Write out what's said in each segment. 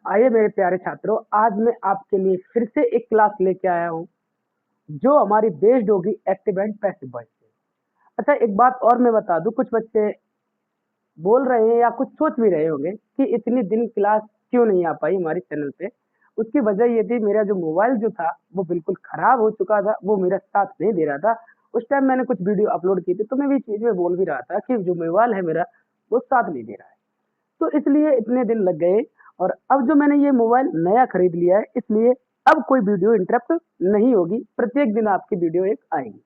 आइए मेरे प्यारे छात्रों, आज मैं आपके लिए फिर से एक क्लास लेके आया हूँ जो हमारी बेस्ड होगी एक्टिव एंड पैसिव वॉइस पे। अच्छा, एक बात और मैं बता दूं, कुछ बच्चे बोल रहे हैं या कुछ सोच भी रहे होंगे कि इतनी दिन क्लास क्यों नहीं आ पाई हमारे चैनल पे। उसकी वजह ये थी, मेरा जो मोबाइल जो था वो बिल्कुल खराब हो चुका था, वो मेरा साथ नहीं दे रहा था। उस टाइम मैंने कुछ वीडियो अपलोड की थी तो मैं भी चीज में बोल भी रहा था कि जो मोबाइल है मेरा वो साथ नहीं दे रहा है, तो इसलिए इतने दिन लग गए। और अब जो मैंने ये मोबाइल नया खरीद लिया है, इसलिए अब कोई वीडियो इंटरप्ट नहीं होगी, प्रत्येक दिन आपकी वीडियो एक आएगी।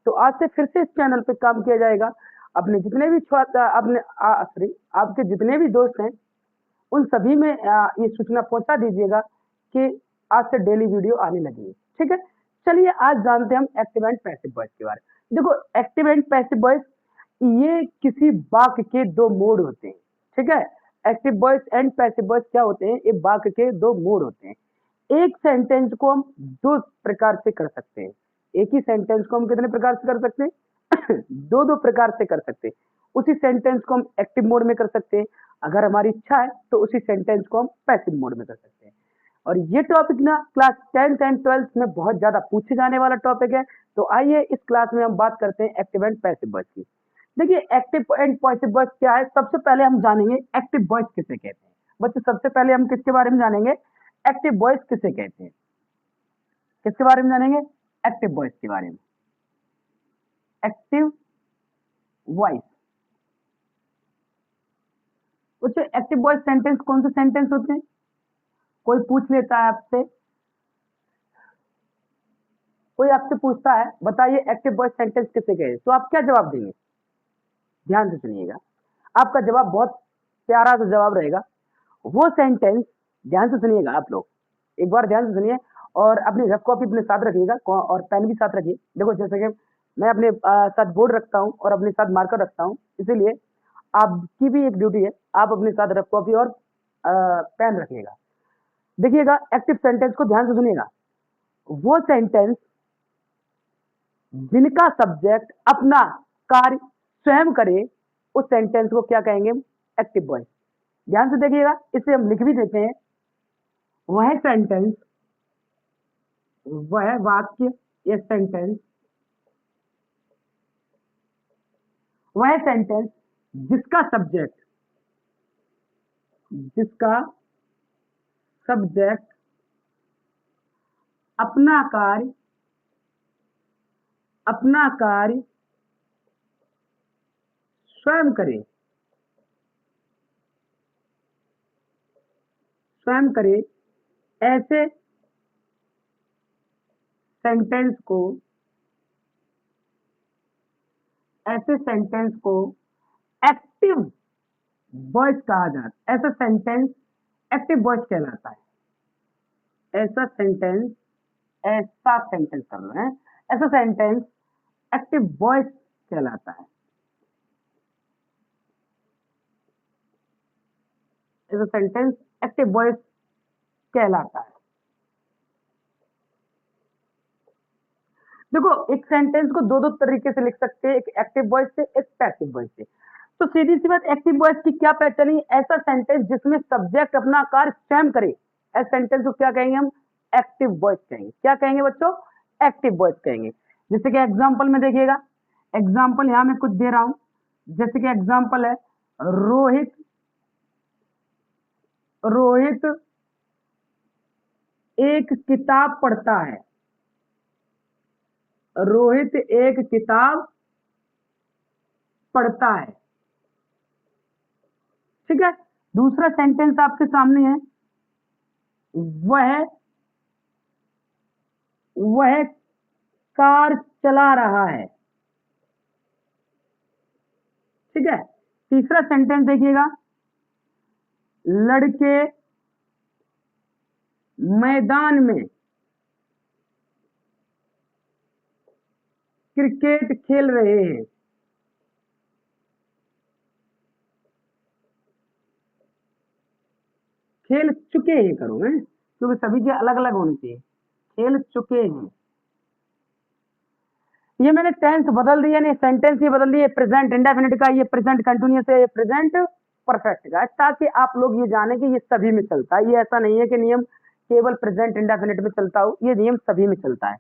तो आज से फिर से इस चैनल पे काम किया जाएगा। अपने जितने भी छात्र अपने सॉरी आपके जितने भी दोस्त हैं उन सभी में ये सूचना पहुंचा दीजिएगा कि आज से डेली वीडियो आने लगी है। ठीक है, चलिए आज जानते हैं हम एक्टिव एंड पैसिव वॉइस के बारे में। देखो, एक्टिव एंड पैसिव वॉइस ये किसी वाक्य के दो मोड होते हैं। ठीक है, active voice and passive voice क्या होते हैं? ये वाक्य के दो मोड होते हैं। एक सेंटेंस को हम दो प्रकार से कर सकते हैं। एक ही सेंटेंस को हम कितने प्रकार से कर सकते हैं? दो दो प्रकार से कर सकते हैं। उसी सेंटेंस को हम एक्टिव मोड में कर सकते हैं, अगर हमारी इच्छा है तो उसी सेंटेंस को हम पैसिव मोड में कर सकते हैं। और ये टॉपिक ना क्लास 10th एंड 12th में बहुत ज्यादा पूछे जाने वाला टॉपिक है। तो आइए इस क्लास में हम बात करते हैं एक्टिव एंड पैसिव वॉइस की। देखिए, एक्टिव एंड पैसिव वॉइस क्या है? सबसे पहले हम जानेंगे एक्टिव वॉइस किसे कहते हैं। बच्चे, सबसे पहले हम किसके बारे में जानेंगे? एक्टिव वॉइस किसे कहते हैं। किसके बारे में जानेंगे? एक्टिव वॉइस के बारे में। एक्टिव वॉइस, कुछ एक्टिव वॉइस सेंटेंस कौन से सेंटेंस होते हैं? कोई पूछ लेता है आपसे, कोई आपसे पूछता है बताइए एक्टिव वॉइस सेंटेंस किसे कहते हैं, तो आप क्या जवाब देंगे? ध्यान से सुनिएगा, आपका जवाब बहुत प्यारा सा जवाब रहेगा। वो सेंटेंस, ध्यान से सुनिएगा आप लोग, एक बार ध्यान से सुनिए और अपनी रफ कॉपी अपने साथ रखिएगा और पेन भी साथ रखिए। देखो, जैसे कि मैं अपने साथ बोर्ड रखता हूँ और अपने साथ मार्कर रखता हूँ, इसीलिए आपकी भी एक ड्यूटी है, आप अपने साथ रफ कॉपी और पेन रखिएगा। देखिएगा, एक्टिव सेंटेंस को ध्यान से सुनिएगा। वो सेंटेंस जिनका सब्जेक्ट अपना कार्य स्वयं करे, उस सेंटेंस को क्या कहेंगे? Active voice. ध्यान से देखिएगा, इसे हम लिख भी देते हैं। वह सेंटेंस, वह वाक्य या सेंटेंस, वह सेंटेंस जिसका सब्जेक्ट, जिसका सब्जेक्ट अपना कार्य, अपना कार्य स्वयं करे, स्वयं करे, ऐसे सेंटेंस को, ऐसे सेंटेंस को एक्टिव वॉइस कहा जाता है। ऐसा सेंटेंस एक्टिव वॉइस कहलाता है। ऐसा सेंटेंस, ऐसा सेंटेंस कर रहे हैं, ऐसा सेंटेंस एक्टिव वॉइस कहलाता है। ऐसा सेंटेंस एक्टिव वॉइस कहलाता है। देखो, एक सेंटेंस को दो दो तरीके से लिख सकते हैं, एक एक्टिव वॉइस से, एक पैसिव वॉइस से। तो सीधी सी बात, एक्टिव वॉइस की क्या पहचान है? ऐसा सेंटेंस जिसमें सब्जेक्ट अपना कार्य स्वयं करे, ऐसे सेंटेंस को क्या कहेंगे हम? एक्टिव वॉइस कहेंगे। क्या कहेंगे बच्चों? एक्टिव वॉइस कहेंगे। जैसे कि एग्जाम्पल में देखिएगा, एग्जाम्पल यहां मैं कुछ दे रहा हूं। जैसे कि एग्जाम्पल है, रोहित, रोहित एक किताब पढ़ता है। रोहित एक किताब पढ़ता है। ठीक है, दूसरा सेंटेंस आपके सामने है, वह वह कार चला रहा है। ठीक है, तीसरा सेंटेंस देखिएगा, लड़के मैदान में क्रिकेट खेल रहे हैं। खेल चुके हैं करो है, क्योंकि सभी के अलग अलग होने चाहिए। खेल चुके हैं, ये मैंने टेंस बदल दिया, नहीं सेंटेंस ही बदल दिए। प्रेजेंट इंडेफिनिट का ये प्रेजेंट कंटिन्यूअस है, ये प्रेजेंट परफेक्ट का है, ताकि आप लोग ये जाने कि ये सभी में चलता है। ये ऐसा नहीं है कि नियम केवल प्रेजेंट इंडेफिनिट में चलता हो, ये नियम सभी में चलता है।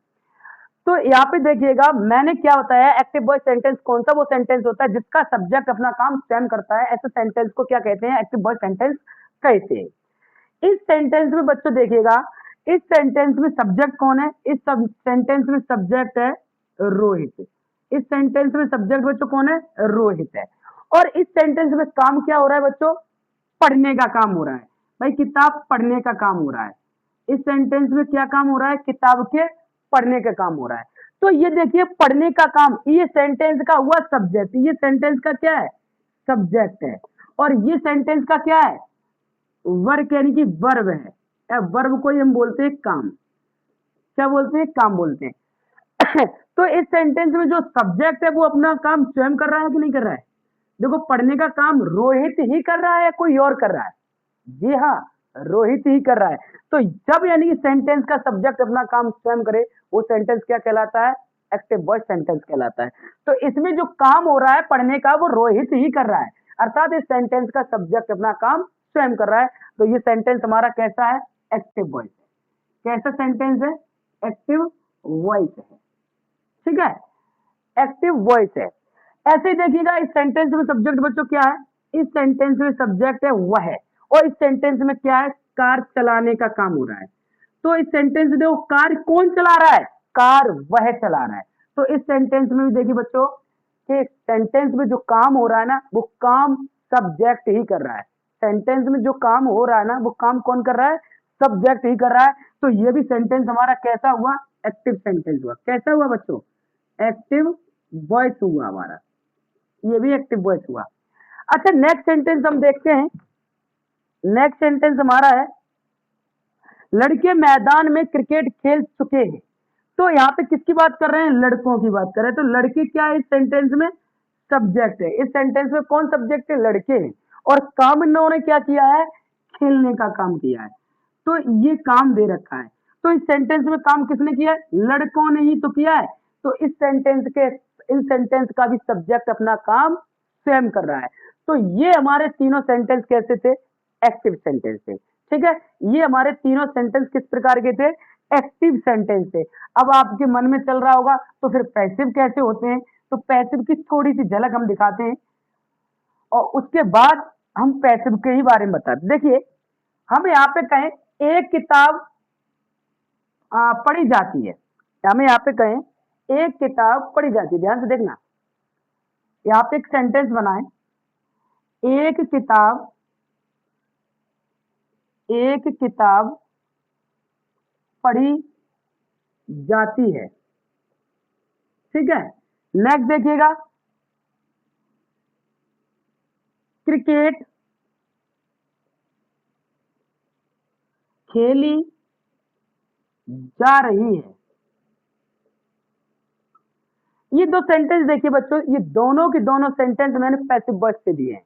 तो यहाँ पे देखिएगा मैंने क्या बताया, एक्टिव वॉइस सेंटेंस कौन सा वो सेंटेंस होता है जिसका सब्जेक्ट अपना काम स्वयं करता है, ऐसे सेंटेंस को क्या कहते हैं, एक्टिव वॉइस सेंटेंस कहते हैं। इस सेंटेंस में बच्चों देखिएगा, इस सेंटेंस में सब्जेक्ट कौन है, इस सेंटेंस में सब्जेक्ट है रोहित। इस सेंटेंस में सब्जेक्ट बच्चों कौन है, रोहित है। और इस सेंटेंस में काम क्या हो रहा है बच्चों, पढ़ने का काम हो रहा है। भाई किताब पढ़ने का काम हो रहा है। इस सेंटेंस में क्या काम हो रहा है, किताब के पढ़ने का काम हो रहा है। तो ये देखिए पढ़ने का काम, ये सेंटेंस का हुआ सब्जेक्ट, ये सेंटेंस का क्या है, सब्जेक्ट है। और ये सेंटेंस का क्या है, वर्क यानी कि वर्ब है। वर्ब को हम बोलते हैं काम, क्या बोलते हैं, काम बोलते हैं। तो इस सेंटेंस में जो सब्जेक्ट है वो अपना काम स्वयं कर रहा है कि नहीं कर रहा है, देखो पढ़ने का काम रोहित ही कर रहा है या कोई और कर रहा है, जी हाँ रोहित ही कर रहा है। तो जब यानी कि सेंटेंस का सब्जेक्ट अपना काम स्वयं करे वो सेंटेंस क्या कहलाता है, एक्टिव वॉइस सेंटेंस कहलाता है। तो इसमें जो काम हो रहा है पढ़ने का वो रोहित ही कर रहा है, अर्थात इस सेंटेंस का सब्जेक्ट अपना काम स्वयं कर रहा है। तो ये सेंटेंस हमारा कैसा है, एक्टिव वॉइस है। कैसा सेंटेंस है, एक्टिव वॉइस है, ठीक है, एक्टिव वॉइस है। ऐसे ही देखिएगा इस सेंटेंस में सब्जेक्ट बच्चों क्या है, इस सेंटेंस में सब्जेक्ट है वह है, और इस सेंटेंस में क्या है, कार चलाने का काम हो रहा है। तो इस सेंटेंस में देखो कार कौन चला रहा है, कार वह चला रहा है। तो इस सेंटेंस में भी देखिए बच्चों कि सेंटेंस में जो काम हो रहा है ना वो काम सब्जेक्ट ही कर रहा है। सेंटेंस में जो काम हो रहा है ना वो काम कौन कर रहा है, सब्जेक्ट ही कर रहा है। तो ये भी सेंटेंस हमारा कैसा हुआ, एक्टिव सेंटेंस हुआ। कैसा हुआ बच्चों, एक्टिव वॉइस हुआ हमारा, ये भी एक्टिव वॉइस हुआ। अच्छा नेक्स्ट सेंटेंस हम देखते हैं। नेक्स्ट सेंटेंस हमारा है, लड़के मैदान में क्रिकेट खेल चुके हैं। तो यहाँ पे किसकी बात कर रहे हैं, लड़कों की बात कर रहे हैं। तो लड़के क्या है इस सेंटेंस में, सब्जेक्ट है। इस सेंटेंस में कौन सब्जेक्ट है, लड़के हैं। और काम इन्होंने क्या किया है, खेलने का काम किया है। तो ये काम दे रखा है। तो इस सेंटेंस में काम किसने किया है, लड़कों ने ही तो किया है। तो इस सेंटेंस का भी सब्जेक्ट अपना काम स्वयं कर रहा है। तो ये हमारे तीनों सेंटेंस कैसे थे, एक्टिव सेंटेंस थे, ठीक है। ये हमारे तीनों सेंटेंस किस प्रकार के थे, एक्टिव सेंटेंस थे। अब आपके मन में चल रहा होगा तो फिर पैसिव कैसे होते हैं, तो पैसिव की थोड़ी सी झलक हम दिखाते हैं और उसके बाद हम पैसिव के ही बारे में बताते। देखिए हम यहाँ पे कहें एक किताब पढ़ी जाती है, हमें यहाँ पे कहें एक किताब पढ़ी जाती है, ध्यान से देखना। यहाँ पे एक सेंटेंस बनाएं, एक किताब पढ़ी जाती है, ठीक है। नेक्स्ट देखिएगा, क्रिकेट खेली जा रही है। ये दो सेंटेंस देखिए बच्चों, ये दोनों के दोनों सेंटेंस मैंने पैसिव वॉइस से दिए हैं।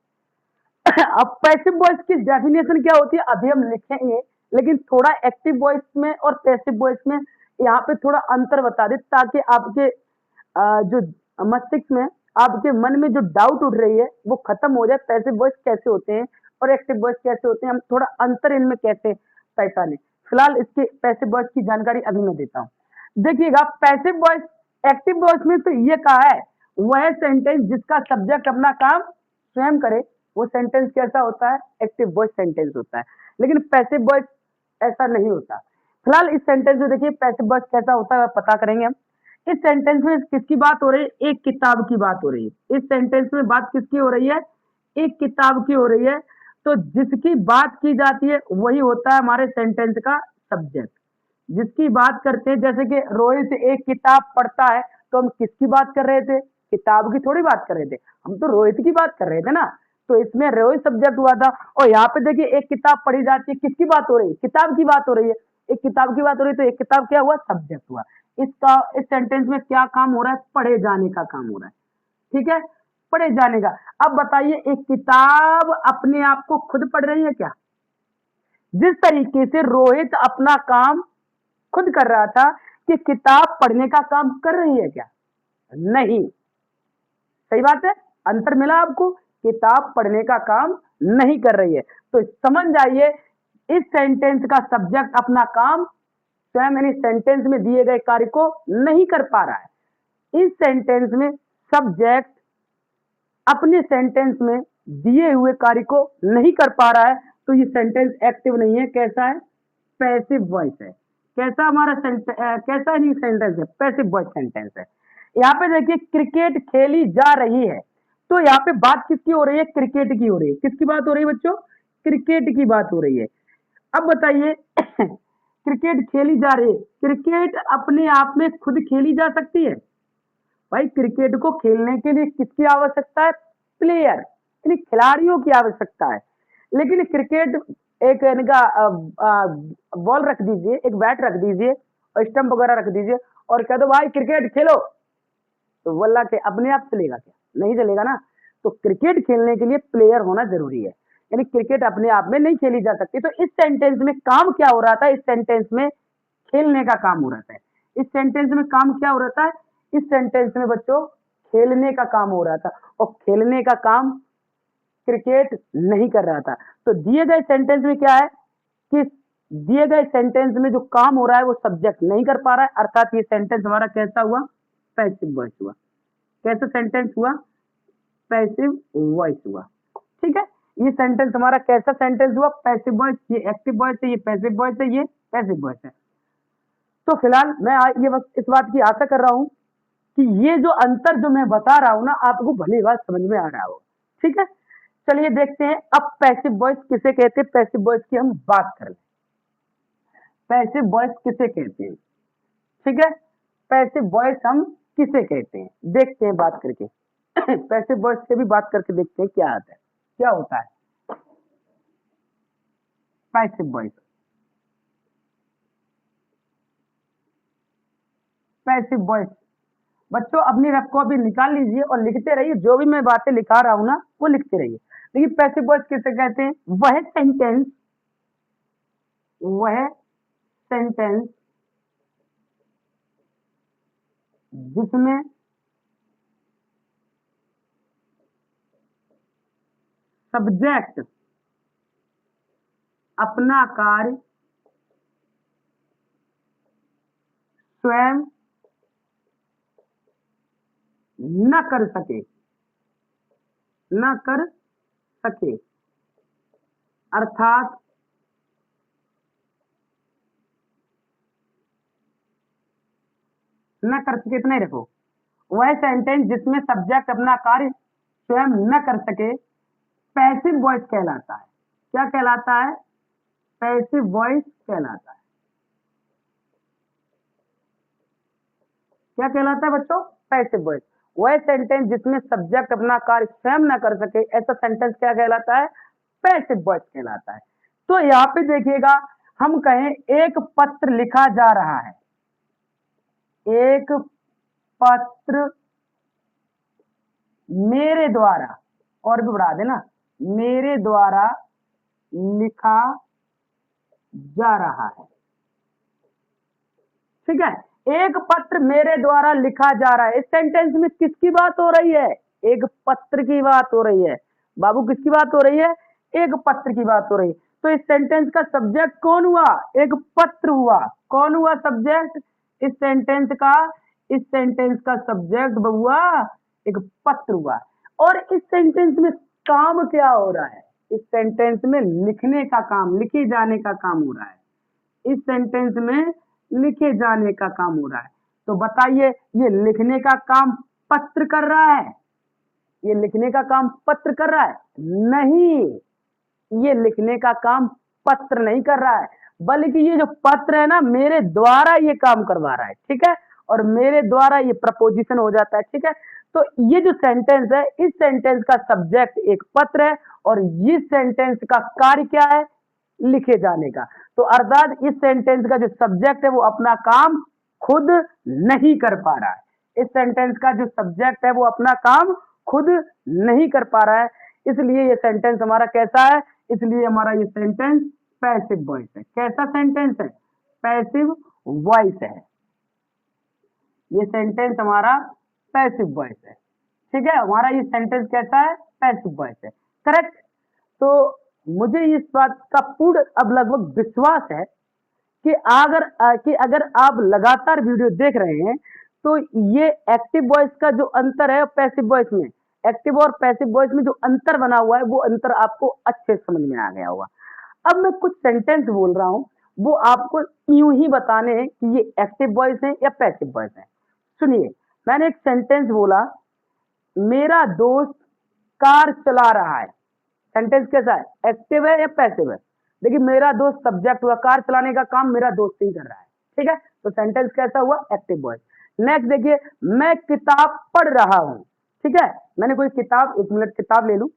अब पैसिव वॉइस की डेफिनेशन क्या होती है अभी हम लिखेंगे, लेकिन थोड़ा एक्टिव वॉइस में और पैसिव वॉइस में यहाँ पे थोड़ा अंतर बता दे, ताकि आपके जो मस्तिष्क में, आपके मन में जो डाउट उठ रही है वो खत्म हो जाए। पैसिव वॉइस कैसे होते हैं और एक्टिव वॉइस कैसे होते हैं, हम थोड़ा अंतर इनमें कैसे पहचाने। फिलहाल इसके पैसिव वॉइस की जानकारी अभी मैं देता हूँ। देखिएगा पैसिव वॉइस, एक्टिव वॉइस में तो ये कहा है वह सेंटेंस जिसका सब्जेक्ट अपना काम स्वयं करे वो सेंटेंस कैसा होता है, एक्टिव वॉइस सेंटेंस होता है। लेकिन पैसिव वॉइस ऐसा नहीं होता। फिलहाल इस सेंटेंस में देखिए पैसिव वॉइस कैसा होता है पता करेंगे हम। इस सेंटेंस में किसकी बात हो रही है, एक किताब की बात हो रही है। इस सेंटेंस में बात किसकी हो रही है, एक किताब की हो रही है। तो जिसकी बात की जाती है वही होता है हमारे सेंटेंस का सब्जेक्ट। जिसकी बात करते हैं, जैसे कि रोहित एक किताब पढ़ता है, तो हम किसकी बात कर रहे थे, किताब की थोड़ी बात कर रहे थे, हम तो रोहित की बात कर रहे थे ना। तो इसमें रोहित सब्जेक्ट हुआ था। और यहाँ पे देखिए एक किताब पढ़ी जाती है, किसकी बात हो रही है, किताब की बात हो रही है। एक किताब की बात हो रही है तो एक किताब क्या हुआ, सब्जेक्ट हुआ। इसका इस सेंटेंस में क्या काम हो रहा है, पढ़े जाने का काम हो रहा है, ठीक है, पढ़े जाने का। अब बताइए एक किताब अपने आप को खुद पढ़ रही है क्या, जिस तरीके से रोहित अपना काम खुद कर रहा था, कि किताब पढ़ने का काम कर रही है क्या, नहीं। सही बात है, अंतर मिला आपको, किताब पढ़ने का काम नहीं कर रही है। तो समझ जाइए इस सेंटेंस का सब्जेक्ट अपना काम स्वयं यानी सेंटेंस में दिए गए कार्य को नहीं कर पा रहा है। इस सेंटेंस में सब्जेक्ट अपने सेंटेंस में दिए हुए कार्य को नहीं कर पा रहा है, तो ये सेंटेंस एक्टिव नहीं है। कैसा है? पैसिव वॉइस है। कैसा हमारा कैसा नहीं सेंटेंस है? पैसिव वॉइस सेंटेंस है। यहाँ पे देखिए क्रिकेट खेली जा रही है, तो यहाँ पे बात किसकी हो रही है? क्रिकेट की हो रही है। किसकी बात हो रही है बच्चों? क्रिकेट की बात हो रही है। अब बताइए क्रिकेट खेली जा रही है, क्रिकेट अपने आप में खुद खेली जा सकती है? भाई क्रिकेट को खेलने के लिए किसकी आवश्यकता है? प्लेयर यानी खिलाड़ियों की आवश्यकता है। लेकिन क्रिकेट एक इनका बॉल रख दीजिए, एक बैट रख दीजिए और स्टंप वगैरह रख दीजिए और कह दो भाई क्रिकेट खेलो, तो वल्ला के अपने आप चलेगा क्या? नहीं चलेगा ना। तो क्रिकेट खेलने के लिए प्लेयर होना जरूरी है, यानी क्रिकेट अपने आप में नहीं खेली जा सकती। तो इस सेंटेंस में काम क्या हो रहा था? इस सेंटेंस में खेलने का काम हो रहा है। इस सेंटेंस में काम क्या हो रहा था? इस सेंटेंस में बच्चों खेलने का काम हो रहा था, और खेलने का काम क्रिकेट नहीं कर रहा था। तो दिए गए सेंटेंस में क्या है कि दिए गए सेंटेंस में जो काम हो रहा है वो सब्जेक्ट नहीं कर पा रहा है, अर्थात ये सेंटेंस हमारा कैसा हुआ? पैसिव वॉइस हुआ। कैसा सेंटेंस हुआ? पैसिव वॉइस हुआ। ठीक है, ये सेंटेंस हमारा कैसा सेंटेंस हुआ? Passive voice. ये एक्टिव वॉइस है, ये पैसिव वॉइस है, ये पैसिव वॉइस है। तो फिलहाल मैं ये बस इस बात की आशा कर रहा हूं कि ये जो अंतर जो मैं बता रहा हूं ना, आपको भली बात समझ में आ रहा हो। ठीक है, चलिए देखते हैं अब पैसिव वॉइस किसे कहते हैं। पैसिव वॉइस की हम बात कर लें। पैसिव वॉइस किसे कहते हैं? ठीक है, पैसिव वॉइस हम किसे कहते हैं देखते हैं बात करके। पैसिव वॉइस से भी बात करके देखते हैं क्या आता है, क्या होता है पैसिव वॉइस। पैसिव वॉइस बच्चों अपनी रफ कॉपी निकाल लीजिए और लिखते रहिए, जो भी मैं बातें लिखा रहा हूं ना वो लिखते रहिए। देखिए पैसिव वॉइस किसे कहते हैं? वह सेंटेंस जिसमें सब्जेक्ट अपना कार्य स्वयं न कर सके, न कर सके, अर्थात न कर सके इतना ही रखो। वह सेंटेंस जिसमें सब्जेक्ट अपना कार्य स्वयं न कर सके पैसिव वॉइस कहलाता है। क्या कहलाता है? पैसिव वॉइस कहलाता है। क्या कहलाता है बच्चों? Passive voice. वह सेंटेंस जिसमें सब्जेक्ट अपना कार्य स्वयं न कर सके, ऐसा सेंटेंस क्या कहलाता है? पैसिव वॉइस कहलाता है। तो यहाँ पे देखिएगा, हम कहें एक पत्र लिखा जा रहा है, एक पत्र मेरे द्वारा, और भी बढ़ा देना, मेरे द्वारा लिखा जा रहा है। ठीक है, एक पत्र मेरे द्वारा लिखा जा रहा है। इस सेंटेंस में किसकी बात हो रही है? एक पत्र की बात हो रही है। बाबू किसकी बात हो रही है? एक पत्र की बात हो रही है। तो इस सेंटेंस का सब्जेक्ट कौन हुआ? एक पत्र हुआ। कौन हुआ सब्जेक्ट इस सेंटेंस का? इस सेंटेंस का सब्जेक्ट हुआ एक पत्र हुआ। और इस सेंटेंस में काम क्या हो रहा है? इस सेंटेंस में लिखने का काम, लिखे जाने का काम हो रहा है। इस सेंटेंस में लिखे जाने का काम हो रहा है। तो बताइए ये लिखने का काम पत्र कर रहा है? ये लिखने का काम पत्र कर रहा है? नहीं, ये लिखने का काम पत्र नहीं कर रहा है, बल्कि ये जो पत्र है ना, मेरे द्वारा ये काम करवा रहा है। ठीक है, और मेरे द्वारा ये प्रपोजिशन हो जाता है। ठीक है, तो ये जो सेंटेंस है, इस सेंटेंस का सब्जेक्ट एक पत्र है और इस सेंटेंस का कार्य क्या है? लिखे जाने का। तो अर्थात इस सेंटेंस का जो सब्जेक्ट है वो अपना काम खुद नहीं कर पा रहा है। इस सेंटेंस का जो सब्जेक्ट है वो अपना काम खुद नहीं कर पा रहा है, इसलिए ये सेंटेंस हमारा कैसा है? इसलिए हमारा ये सेंटेंस पैसिव वॉइस है। कैसा सेंटेंस है? पैसिव वॉइस है। ये सेंटेंस हमारा पैसिव वॉइस है। ठीक है, हमारा ये सेंटेंस कैसा है? पैसिव वॉइस है। करेक्ट। तो मुझे इस बात का पूर्ण अब लगभग विश्वास है कि अगर आप लगातार वीडियो देख रहे हैं तो ये एक्टिव वॉइस का जो अंतर है पैसिव वॉइस में, एक्टिव और पैसिव वॉइस में जो अंतर बना हुआ है वो अंतर आपको अच्छे से समझ में आ गया होगा। अब मैं कुछ सेंटेंस बोल रहा हूं, वो आपको यूं ही बताने हैं कि ये एक्टिव वॉइस है या पैसिव वॉइस है। सुनिए, मैंने एक सेंटेंस बोला, मेरा दोस्त कार चला रहा है। सेंटेंस कैसा है, एक्टिव है या पैसिव है? देखिए, मेरा दोस्त सब्जेक्ट हुआ, कार चलाने का काम मेरा दोस्त ही कर रहा है, ठीक है, तो सेंटेंस कैसा हुआ, एक्टिव वॉइस। नेक्स्ट देखिए, मैं किताब पढ़ रहा हूं, ठीक है, मैंने कोई किताब, एक मिनट किताब ले लूं,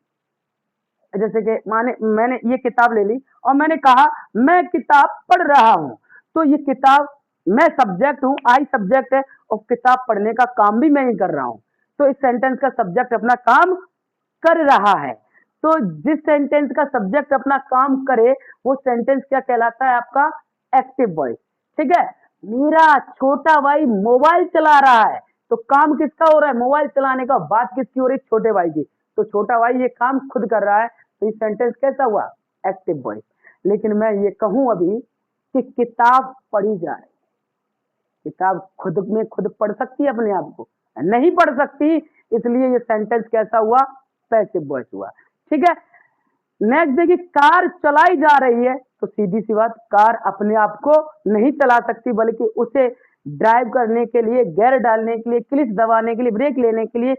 जैसे कि माने मैंने ये किताब ले ली और मैंने कहा मैं किताब पढ़ रहा हूं, तो ये किताब, मैं सब्जेक्ट हूं, आई सब्जेक्ट है और किताब पढ़ने का काम भी मैं ही कर रहा हूं, तो इस सेंटेंस का सब्जेक्ट अपना काम कर रहा है। तो जिस सेंटेंस का सब्जेक्ट अपना काम करे वो सेंटेंस क्या कहलाता है, आपका एक्टिव वॉइस, ठीक है। मेरा छोटा भाई मोबाइल चला रहा है, तो काम किसका हो रहा है, मोबाइल चलाने का, बात किसकी हो रही है, छोटे भाई की, तो छोटा भाई ये काम खुद कर रहा है, तो ये सेंटेंस कैसा हुआ, एक्टिव वॉइस। लेकिन मैं ये कहूं अभी कि किताब पढ़ी जाए, किताब खुद में खुद पढ़ सकती है अपने आप को, नहीं पढ़ सकती, इसलिए ये सेंटेंस कैसा हुआ, पैसिव वॉइस हुआ, ठीक है। नेक्स्ट देखिए, कार चलाई जा रही है, तो सीधी सी बात, कार अपने आप को नहीं चला सकती, बल्कि उसे ड्राइव करने के लिए, गियर डालने के लिए, क्लिच दबाने के लिए, ब्रेक लेने के लिए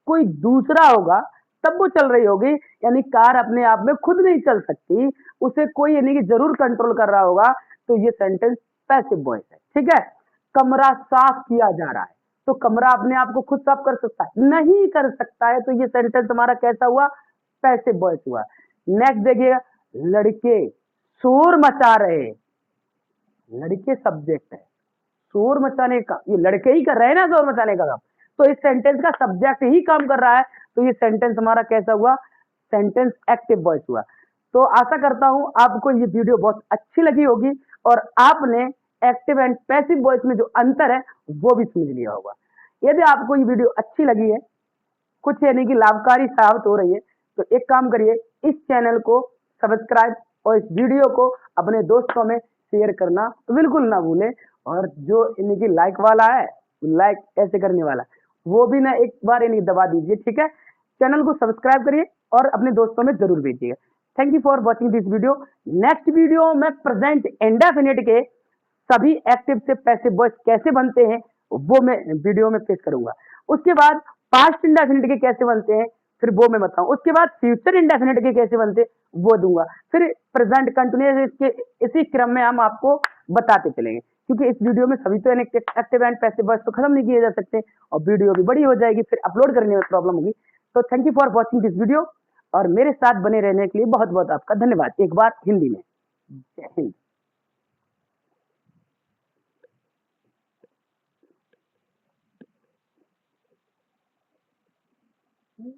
कोई दूसरा होगा, तब वो चल रही होगी। यानी कार अपने आप में खुद नहीं चल सकती, उसे कोई यानी कि जरूर कंट्रोल कर रहा होगा, तो ये सेंटेंस पैसिव वॉइस है, ठीक है। कमरा साफ किया जा रहा है, तो कमरा अपने आप को खुद साफ कर सकता है, नहीं कर सकता है, तो ये सेंटेंस हमारा कैसा हुआ, पैसिव वॉइस हुआ। नेक्स्ट देखिएगा, लड़के शोर मचा रहे, लड़के सब्जेक्ट है, शोर मचाने का ये लड़के ही कर रहे हैं ना, शोर मचाने का काम, तो इस सेंटेंस का सब्जेक्ट ही काम कर रहा है, तो ये सेंटेंस हमारा कैसा हुआ, सेंटेंस एक्टिव वॉइस हुआ। तो आशा करता हूं आपको ये वीडियो बहुत अच्छी लगी होगी और आपने एक्टिव एंड पैसिव वॉइस में जो अंतर है वो भी समझ लिया होगा। यदि आपको ये वीडियो अच्छी लगी है, कुछ यानी कि लाभकारी साबित हो रही है, तो एक काम करिए, इस चैनल को सब्सक्राइब और इस वीडियो को अपने दोस्तों में शेयर करना तो बिल्कुल ना भूलें, और जो यानी कि लाइक वाला है, लाइक ऐसे करने वाला, वो भी ना एक बार यानी दबा दीजिए, ठीक है। चैनल को सब्सक्राइब करिए और अपने दोस्तों में जरूर भेजिएगा। Thank you for watching this video. Next video में प्रेजेंट इंडेफिनिट के सभी एक्टिव से पैसिव वॉइस कैसे बनते हैं वो मैं वीडियो में पेश करूंगा। उसके बाद पास्ट इंडेफिनिट के कैसे बनते हैं फिर वो मैं बताऊं। उसके बाद फ्यूचर इंडेफिनिट के कैसे बनते हैं वो दूंगा। फिर प्रेजेंट कंटिन्यूअस, इसके इसी क्रम में हम आपको बताते चलेंगे, क्योंकि इस वीडियो में सभी तो एक्टिव एंड पैसिव वॉइस तो खत्म नहीं किए जा सकते और वीडियो भी बड़ी हो जाएगी, फिर अपलोड करने में प्रॉब्लम होगी। तो thank you for watching this video और मेरे साथ बने रहने के लिए बहुत बहुत आपका धन्यवाद। एक बार हिंदी में, जय हिंद।